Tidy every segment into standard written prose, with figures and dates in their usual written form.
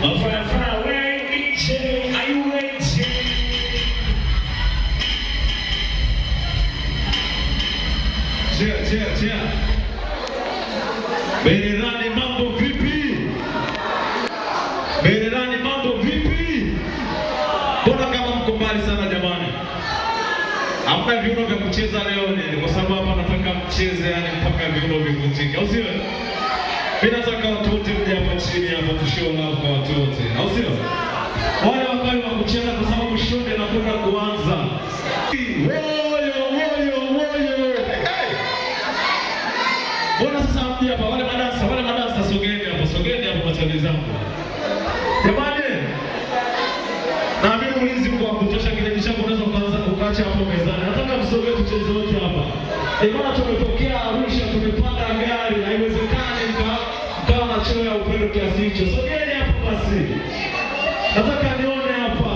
Mafaya waiting, are you waiting? Chia. Bererani mambo vipi? Bererani mambo vipi? Mbona kama mko mbali sana jamani? Hamna viuno vya kucheza leo ni kwa sababu hapa nataka mcheze yani mpaka viuno vivunjike. Au sio? Mimi nataka watu wote mje hapa chini hapa tushow love kwa watu wote. Au sio? Wale wakali wa kucheza kwa sababu show inakwenda kuanza. Mbona sasa mje hapa wale madansa sogeni hapa machali zangu. Jamani, naamini ulinzi mko wa kutosha, kile chako unaweza kuanza kukacha hapo mezani. Nataka msogee tucheze wote hapa. Mbona tumetokea Arusha tumepanda gari, haiwezekani mkawa na choo ya upendo kiasi hicho. Sogeni hapo basi. Nataka nione hapa.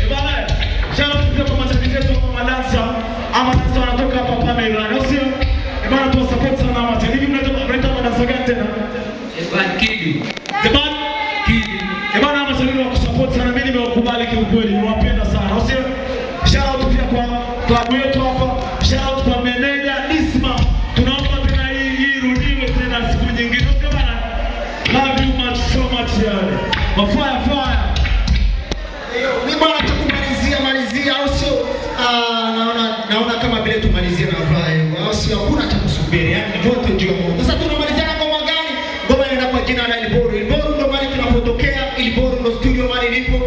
Bwana, shout out kwa mashabiki wetu wa madansa. Ama dansa wanatoka hapa Pamela, sio? Bwana, tu support sana watu. Hivi mnaita madansa gani tena? Kidi. Jamani, Kidi. Bwana, mashabiki wa kusupport sana, mimi nimewakubali kiukweli, nawapenda sana, sio? Shout out pia kwa klabu yetu hapa. Shout out kwa meneja Isma. Tunaomba tena hii irudiwe tena siku nyingine. Sio bwana? Love you much so much yani. Fire. Mimi bwana tukumalizia au sio? Naona kama vile tumalizia na vibe. Au sio? Hakuna cha kusubiri. Yaani wote ndio moto. Sasa tunamalizia na ngoma gani? Ngoma inaenda kwa jina la Ilboru. Ilboru ndo mali tunapotokea. Ilboru ndo studio mali lipo.